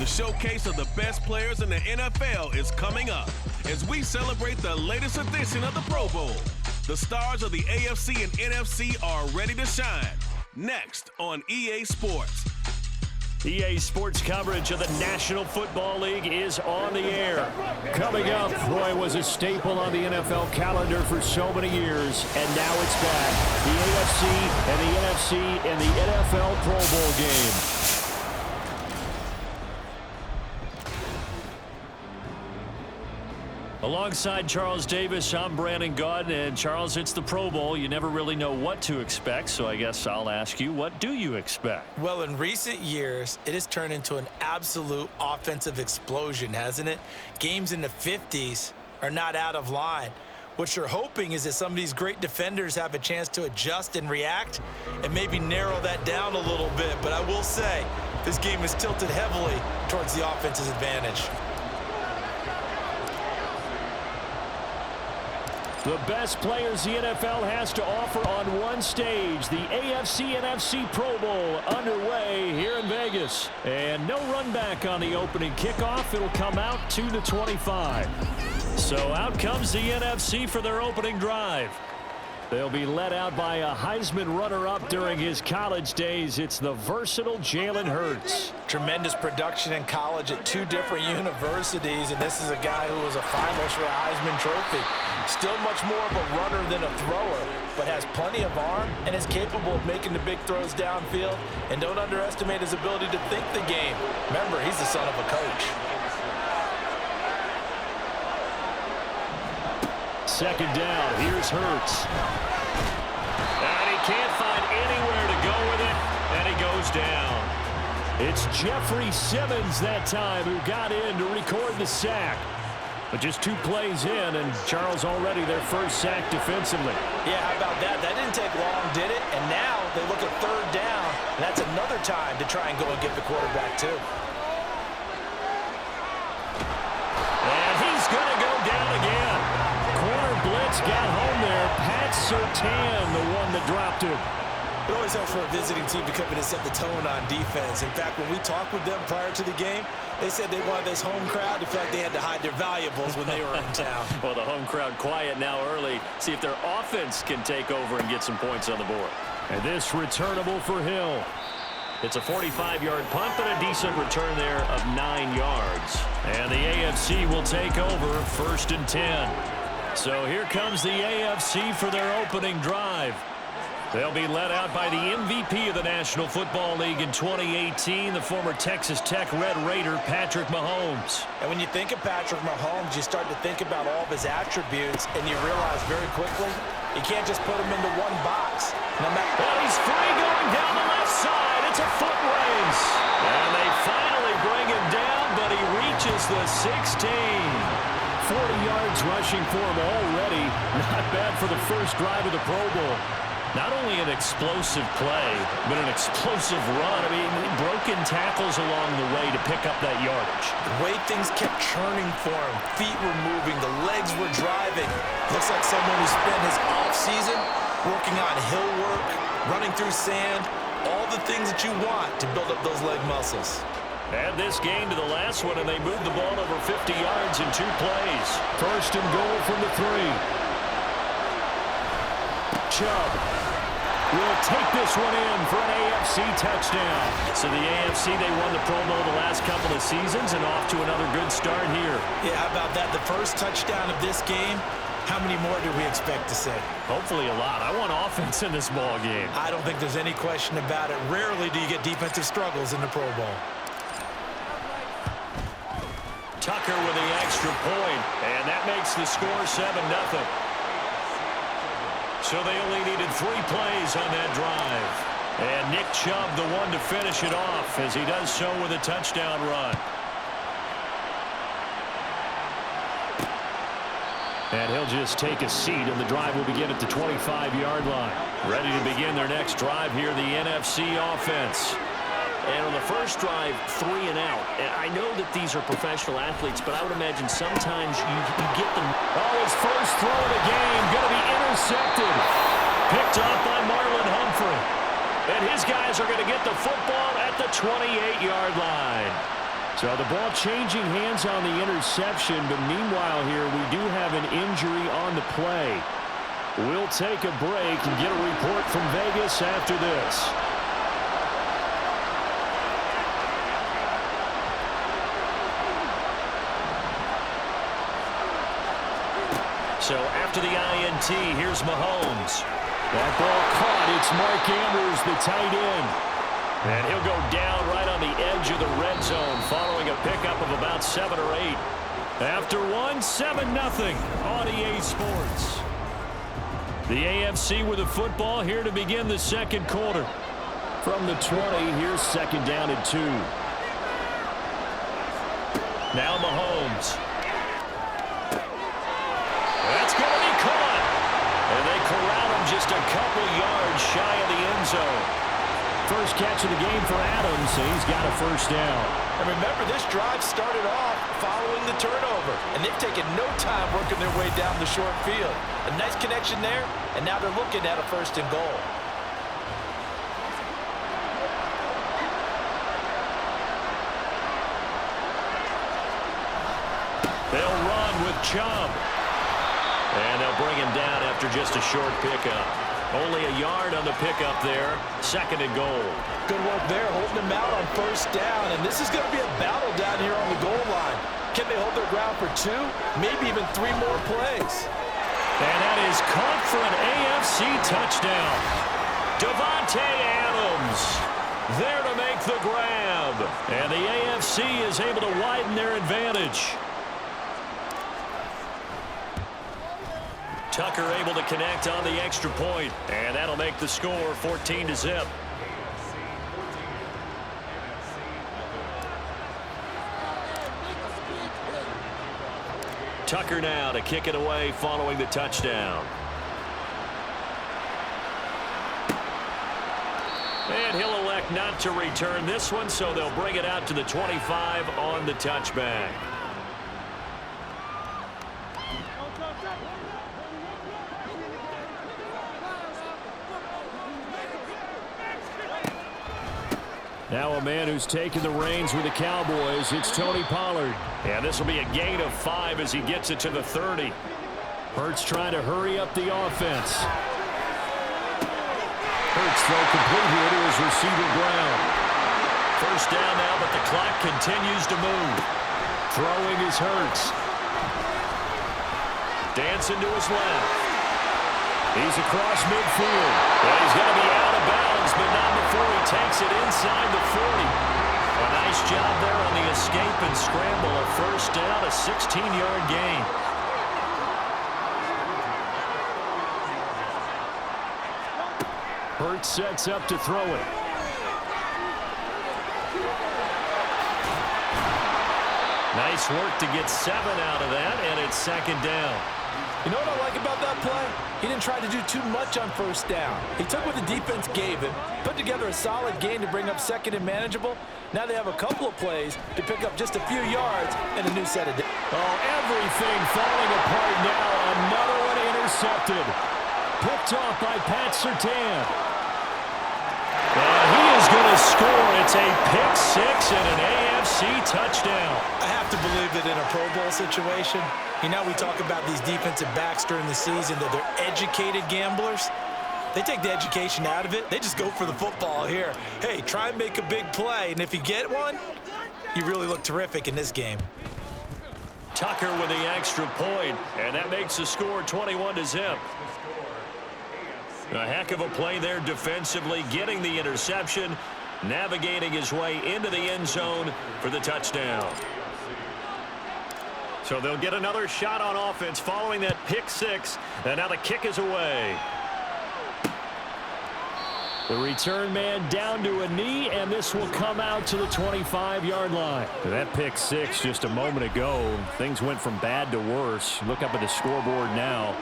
The showcase of the best players in the NFL is coming up as we celebrate the latest edition of the Pro Bowl. The stars of the AFC and NFC are ready to shine. Next on EA Sports. EA Sports coverage of the National Football League is on the air. Coming up, Troy was a staple on the NFL calendar for so many years, and now it's back. The AFC and the NFC in the NFL Pro Bowl game. Alongside Charles Davis, I'm Brandon Gaudin, and Charles, it's the Pro Bowl. You never really know what to expect, so I guess I'll ask you, what do you expect? Well, in recent years, it has turned into an absolute offensive explosion, hasn't it? Games in the 50s are not out of line. What you're hoping is that some of these great defenders have a chance to adjust and react and maybe narrow that down a little bit. But I will say, this game is tilted heavily towards the offense's advantage. The best players the NFL has to offer on one stage. The AFC and NFC Pro Bowl underway here in Vegas. And no run back on the opening kickoff. It'll come out to the 25. So out comes the NFC for their opening drive. They'll be led out by a Heisman runner-up during his college days. It's the versatile Jalen Hurts. Tremendous production in college at two different universities, and this is a guy who was a finalist for a Heisman Trophy. Still much more of a runner than a thrower, but has plenty of arm and is capable of making the big throws downfield. And don't underestimate his ability to think the game. Remember, he's the son of a coach. Second down, here's Hurts. And he can't find anywhere to go with it, and he goes down. It's Jeffrey Simmons that time who got in to record the sack. But just 2 plays in, and Charles already their first sack defensively. Yeah, how about that? That didn't take long, did it? And now they look at third down, and that's another time to try and go and get the quarterback too. And he's going to go down again. Corner blitz got home there. Pat Surtain, the one that dropped him. It always helps for a visiting team to come in and set the tone on defense. In fact, when we talked with them prior to the game, they said they wanted this home crowd to feel like they had to hide their valuables when they were in town. Well, the home crowd quiet now early. See if their offense can take over and get some points on the board. And this returnable for Hill. It's a 45-yard punt, but a decent return there of 9 yards. And the AFC will take over 1st and 10. So here comes the AFC for their opening drive. They'll be led out by the MVP of the National Football League in 2018, the former Texas Tech Red Raider, Patrick Mahomes. And when you think of Patrick Mahomes, you start to think about all of his attributes, and you realize very quickly, you can't just put him into one box. Well, he's free going down the left side. It's a foot race. And they finally bring him down, but he reaches the 16. 40 yards rushing for him already. Not bad for the first drive of the Pro Bowl. Not only an explosive play, but an explosive run. I mean, broken tackles along the way to pick up that yardage. The way things kept churning for him, feet were moving, the legs were driving. Looks like someone who spent his offseason working on hill work, running through sand, all the things that you want to build up those leg muscles. Add this game to the last one, and they moved the ball over 50 yards in 2 plays. 1st and goal from the 3. Chubb will take this one in for an AFC touchdown. So the AFC, they won the Pro Bowl the last couple of seasons and off to another good start here. Yeah, how about that? The first touchdown of this game, how many more do we expect to see? Hopefully a lot. I want offense in this ball game. I don't think there's any question about it. Rarely do you get defensive struggles in the Pro Bowl. Tucker with the extra point, and that makes the score 7-0. So they only needed 3 plays on that drive. And Nick Chubb, the one to finish it off, as he does so with a touchdown run. And he'll just take a seat, and the drive will begin at the 25-yard line. Ready to begin their next drive here, the NFC offense. And on the first drive, 3 and out. And I know that these are professional athletes, but I would imagine sometimes you get them. Oh, his first throw of the game going to be intercepted. Picked up by Marlon Humphrey. And his guys are going to get the football at the 28-yard line. So the ball changing hands on the interception, but meanwhile here we do have an injury on the play. We'll take a break and get a report from Vegas after this. So after the INT, here's Mahomes. That ball caught. It's Mark Andrews, the tight end. And he'll go down right on the edge of the red zone following a pickup of about 7 or 8. After 7-0 on EA Sports. The AFC with the football here to begin the second quarter. From the 20, here's second down and 2. Now Mahomes. That's going to be caught. And they corral him just a couple yards shy of the end zone. First catch of the game for Adams, and he's got a first down. And remember, this drive started off following the turnover, and they've taken no time working their way down the short field. A nice connection there, and now they're looking at a first and goal. They'll run with Chubb. And they'll bring him down after just a short pickup. Only a yard on the pickup there. Second and goal. Good work there, holding them out on first down. And this is going to be a battle down here on the goal line. Can they hold their ground for 2, maybe even 3 more plays? And that is caught for an AFC touchdown. Davante Adams there to make the grab. And the AFC is able to widen their advantage. Tucker able to connect on the extra point, and that'll make the score 14-0. Tucker now to kick it away following the touchdown. And he'll elect not to return this one, so they'll bring it out to the 25 on the touchback. Now a man who's taken the reins with the Cowboys, it's Tony Pollard. And this will be a gain of 5 as he gets it to the 30. Hurts trying to hurry up the offense. Hurts throw complete here to his receiver Brown. First down now, but the clock continues to move. Throwing is Hurts. Dancing to his left. He's across midfield. And he's going to be out of bounds, but not before he takes it inside the 40. A nice job there on the escape and scramble. A first down, a 16-yard gain. Hurts sets up to throw it. Nice work to get 7 out of that, and it's second down. You know what I like about that play? He didn't try to do too much on first down. He took what the defense gave him, put together a solid gain to bring up second and manageable. Now they have a couple of plays to pick up just a few yards and a new set of downs. Oh, everything falling apart now. Another one intercepted. Picked off by Pat Surtain. And he is going to score. It's a pick 6 and an AFC touchdown. I have to believe that in a Pro Bowl situation, you know, we talk about these defensive backs during the season, that they're educated gamblers. They take the education out of it. They just go for the football here. Hey, try and make a big play, and if you get one, you really look terrific in this game. Tucker with the extra point, and that makes the score 21-0. A heck of a play there defensively, getting the interception, navigating his way into the end zone for the touchdown. So they'll get another shot on offense following that pick 6, and now the kick is away. The return man down to a knee, and this will come out to the 25-yard line. That pick 6 just a moment ago. Things went from bad to worse. Look up at the scoreboard now.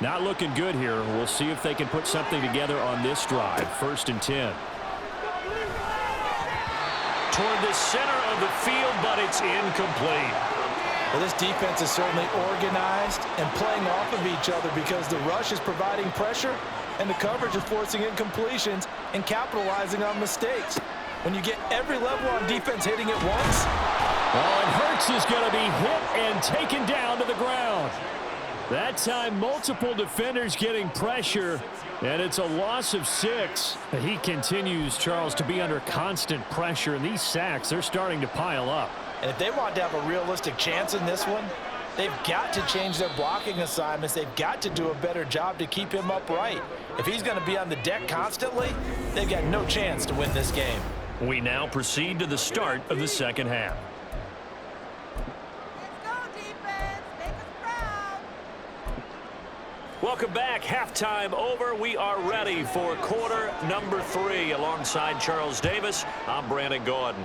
Not looking good here. We'll see if they can put something together on this drive. 1st and 10. Toward the center of the field, but it's incomplete. Well, this defense is certainly organized and playing off of each other because the rush is providing pressure and the coverage is forcing incompletions and capitalizing on mistakes. When you get every level on defense hitting it once, Oh, and Hurts is going to be hit and taken down to the ground. That time, multiple defenders getting pressure, and it's a loss of 6. He continues, Charles, to be under constant pressure, and these sacks, they're starting to pile up. And if they want to have a realistic chance in this one, they've got to change their blocking assignments. They've got to do a better job to keep him upright. If he's going to be on the deck constantly, they've got no chance to win this game. We now proceed to the start of the second half. Welcome back. Halftime over. We are ready for quarter number 3. Alongside Charles Davis, I'm Brandon Gordon.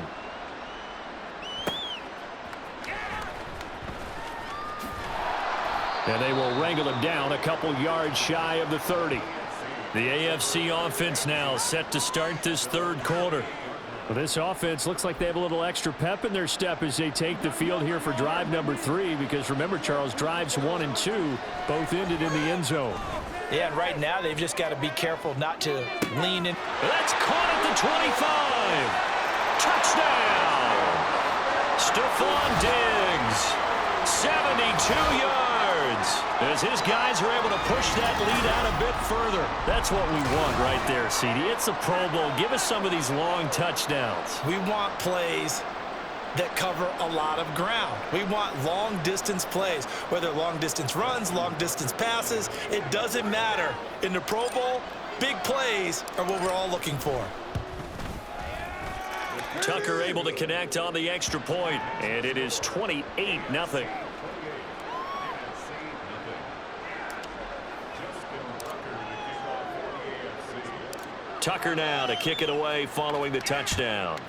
And they will wrangle him down a couple yards shy of the 30. The AFC offense now set to start this third quarter. Well, this offense looks like they have a little extra pep in their step as they take the field here for drive number 3, because remember, Charles, drives 1 and 2 both ended in the end zone. Yeah, and right now they've just got to be careful not to lean in. That's caught at the 25. Touchdown! Stephon Diggs, 72 yards. As his guys are able to push that lead out a bit further. That's what we want right there, CD. It's a Pro Bowl. Give us some of these long touchdowns. We want plays that cover a lot of ground. We want long-distance plays, whether long-distance runs, long-distance passes. It doesn't matter. In the Pro Bowl, big plays are what we're all looking for. Tucker able to connect on the extra point, and it is 28-0. Tucker now to kick it away following the touchdown.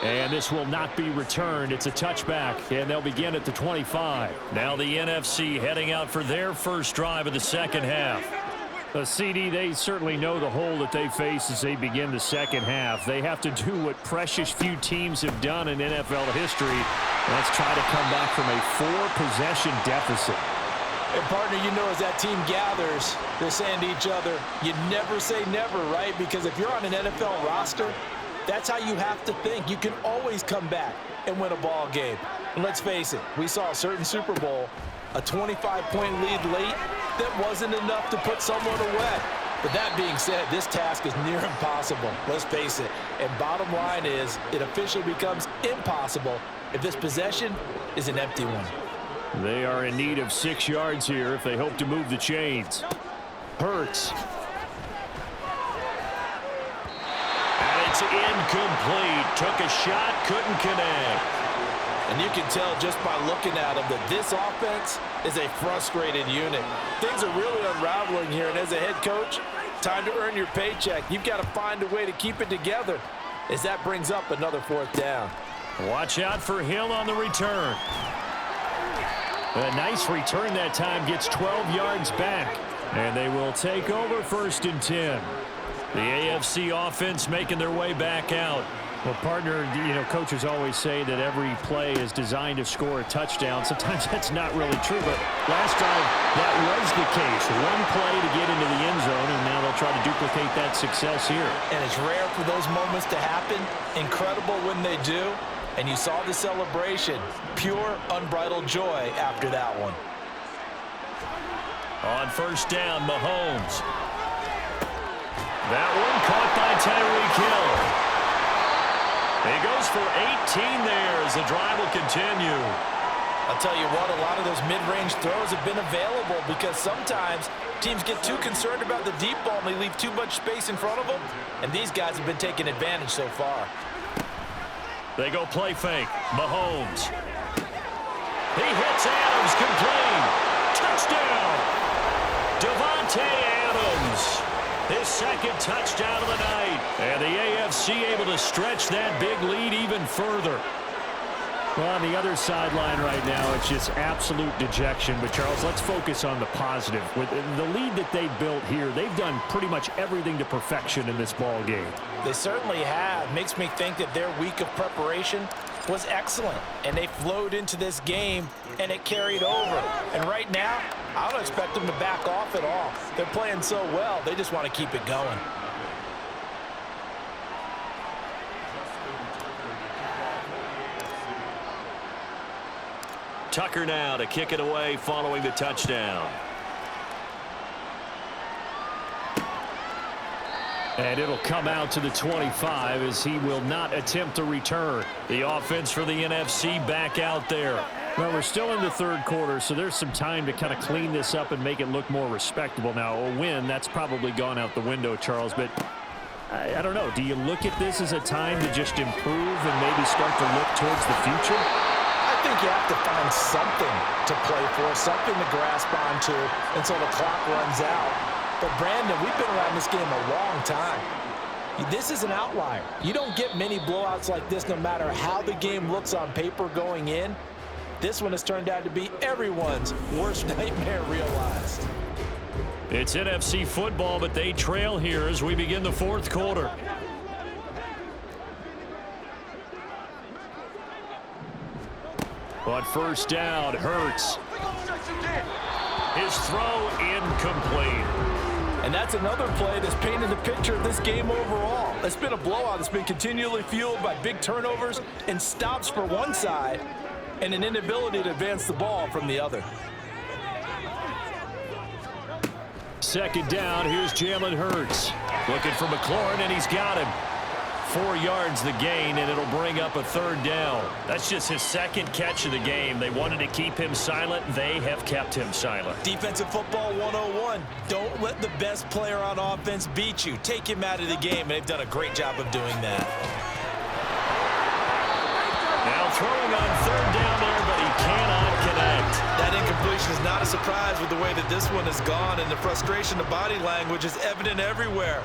And this will not be returned. It's a touchback, and they'll begin at the 25. Now the NFC heading out for their first drive of the second half. CD, they certainly know the hole that they face as they begin the second half. They have to do what precious few teams have done in NFL history. Let's try to come back from a 4-possession deficit. And partner, you know, as that team gathers, they're saying to each other, you never say never, right? Because if you're on an NFL roster, that's how you have to think. You can always come back and win a ball game. And let's face it, we saw a certain Super Bowl, a 25-point lead late that wasn't enough to put someone away. But that being said, this task is near impossible. Let's face it. And bottom line is, it officially becomes impossible if this possession is an empty one. They are in need of 6 yards here if they hope to move the chains. Hurts. And it's incomplete. Took a shot, couldn't connect. And you can tell just by looking at them that this offense is a frustrated unit. Things are really unraveling here, and as a head coach, time to earn your paycheck. You've got to find a way to keep it together as that brings up another 4th down. Watch out for Hill on the return. A nice return that time, gets 12 yards back. And they will take over 1st and 10. The AFC offense making their way back out. Well, partner, you know, coaches always say that every play is designed to score a touchdown. Sometimes that's not really true, but last drive, that was the case. One play to get into the end zone, and now they'll try to duplicate that success here. And it's rare for those moments to happen. Incredible when they do. And you saw the celebration. Pure, unbridled joy after that one. On 1st down, Mahomes. That one caught by Tyreek Hill. He goes for 18 there as the drive will continue. I'll tell you what, a lot of those mid-range throws have been available because sometimes teams get too concerned about the deep ball and they leave too much space in front of them. And these guys have been taking advantage so far. They go play fake. Mahomes. He hits Adams, complete. Touchdown. Devontae Adams. His 2nd touchdown of the night. And the AFC able to stretch that big lead even further. Well, on the other sideline right now, it's just absolute dejection. But, Charles, let's focus on the positive. With the lead that they built here, they've done pretty much everything to perfection in this ball game. They certainly have. Makes me think that their week of preparation was excellent. And they flowed into this game, and it carried over. And right now, I don't expect them to back off at all. They're playing so well, they just want to keep it going. Tucker now to kick it away following the touchdown. And it'll come out to the 25 as he will not attempt to return. The offense for the NFC back out there. Well, we're still in the third quarter, so there's some time to kind of clean this up and make it look more respectable. Now, a win, that's probably gone out the window, Charles, but I don't know. Do you look at this as a time to just improve and maybe start to look towards the future? I think you have to find something to play for, something to grasp onto until the clock runs out. But, Brandon, we've been around this game a long time. This is an outlier. You don't get many blowouts like this no matter how the game looks on paper going in. This one has turned out to be everyone's worst nightmare realized. It's NFC football, but they trail here as we begin the fourth quarter. On first down, Hurts. His throw incomplete. And that's another play that's painted the picture of this game overall. It's been a blowout. It's been continually fueled by big turnovers and stops for one side and an inability to advance the ball from the other. Second down, here's Jalen Hurts. Looking for McLaurin, and he's got him. 4 yards the gain, and it'll bring up a third down. That's just his second catch of the game. They wanted to keep him silent. They have kept him silent. Defensive football 101. Don't let the best player on offense beat you. Take him out of the game, and they've done a great job of doing that. Now throwing on third down there, but he cannot connect. That incompletion is not a surprise with the way that this one has gone, and the frustration, the body language is evident everywhere.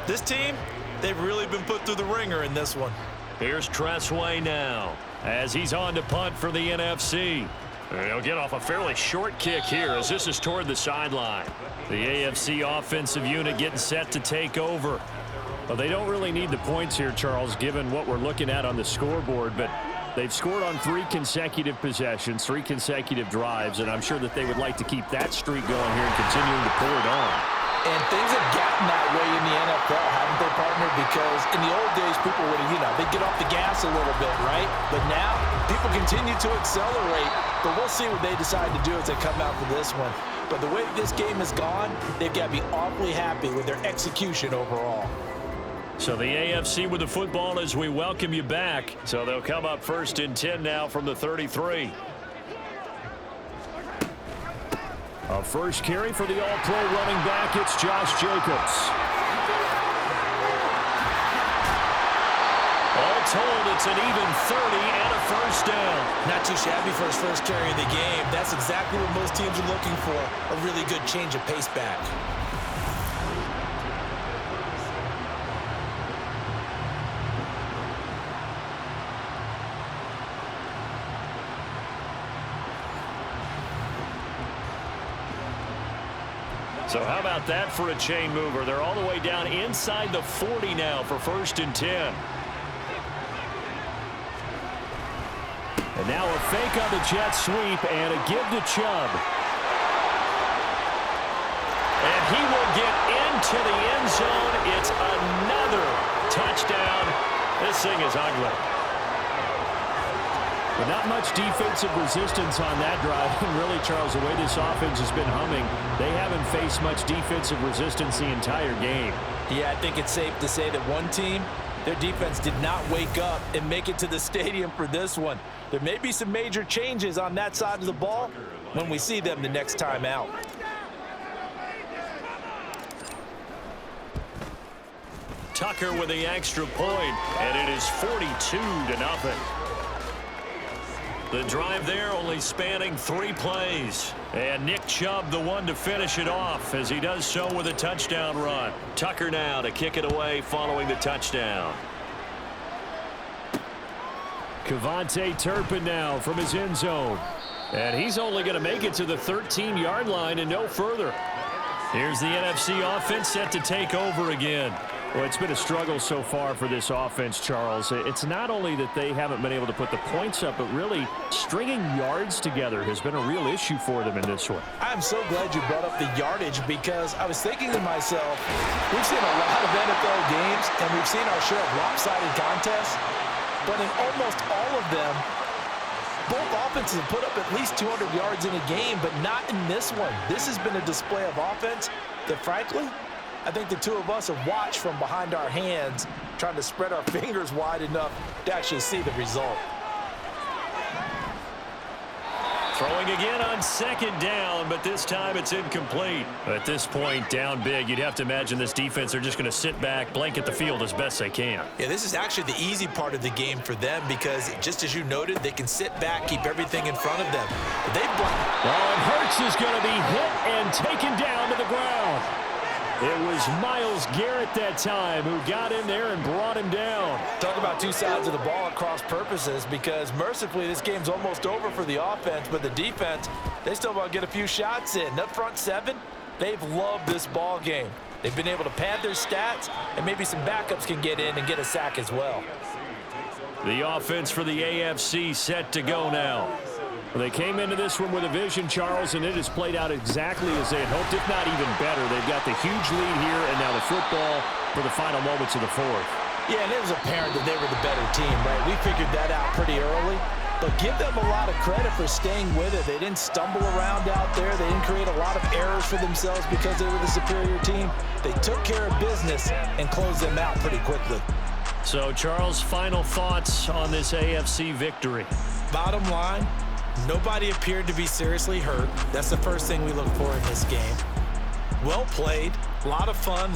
This team, they've really been put through the ringer in this one. Here's Tressway now as he's on to punt for the NFC. He'll get off a fairly short kick here as this is toward the sideline. The AFC offensive unit getting set to take over. Well, they don't really need the points here, Charles, given what we're looking at on the scoreboard, but they've scored on 3 consecutive possessions, 3 consecutive drives, and I'm sure that they would like to keep that streak going here and continuing to pour it on. And things have gotten that way in the NFL, haven't they, partner? Because in the old days, people would, they'd get off the gas a little bit, right? But now, people continue to accelerate. But we'll see what they decide to do as they come out for this one. But the way this game has gone, they've got to be awfully happy with their execution overall. So the AFC with the football as we welcome you back. So they'll come up first and 10 now from the 33. A first carry for the all-pro running back, it's Josh Jacobs. All told, it's an even 30 and a first down. Not too shabby for his first carry of the game. That's exactly what most teams are looking for, a really good change of pace back. So how about that for a chain mover? They're all the way down inside the 40 now for first and 10. And now a fake on the jet sweep and a give to Chubb. And he will get into the end zone. It's another touchdown. This thing is ugly. But not much defensive resistance on that drive. And really, Charles, the way this offense has been humming, they haven't faced much defensive resistance the entire game. Yeah, I think it's safe to say that one team, their defense did not wake up and make it to the stadium for this one. There may be some major changes on that side of the ball when we see them the next time out. Tucker with the extra point, and it is 42-0. The drive there only spanning 3 plays. And Nick Chubb the one to finish it off as he does so with a touchdown run. Tucker now to kick it away following the touchdown. Kevontae Turpin now from his end zone. And he's only going to make it to the 13-yard line and no further. Here's the NFC offense set to take over again. Well, it's been a struggle so far for this offense, Charles. It's not only that they haven't been able to put the points up, but really stringing yards together has been a real issue for them in this one. I'm so glad you brought up the yardage because I was thinking to myself, we've seen a lot of NFL games and we've seen our share of lopsided contests, but in almost all of them, Both offenses have put up at least 200 yards in a game, but not in this one. This has been a display of offense that, frankly, I think the two of us have watched from behind our hands, trying to spread our fingers wide enough to actually see the result. Throwing again on second down, but this time it's incomplete. At this point, down big, you'd have to imagine this defense are just going to sit back, blanket the field as best they can. Yeah, this is actually the easy part of the game for them because, just as you noted, they can sit back, keep everything in front of them. But they've and Hurts is going to be hit and taken down to the ground. It was Myles Garrett that time who got in there and brought him down. Talk about two sides of the ball at cross purposes, because mercifully this game's almost over for the offense, but the defense, they still want to get a few shots in. Up front seven, they've loved this ball game. They've been able to pad their stats, and maybe some backups can get in and get a sack as well. The offense for the AFC set to go now. They came into this one with a vision, Charles, and it has played out exactly as they had hoped, if not even better. They've got the huge lead here, and now the football for the final moments of the fourth. Yeah, and it was apparent that they were the better team, right? We figured that out pretty early, but give them a lot of credit for staying with it. They didn't stumble around out there. They didn't create a lot of errors for themselves because they were the superior team. They took care of business and closed them out pretty quickly. So, Charles, final thoughts on this AFC victory? Bottom line, nobody appeared to be seriously hurt. That's the first thing we look for in this game. Well played, a lot of fun.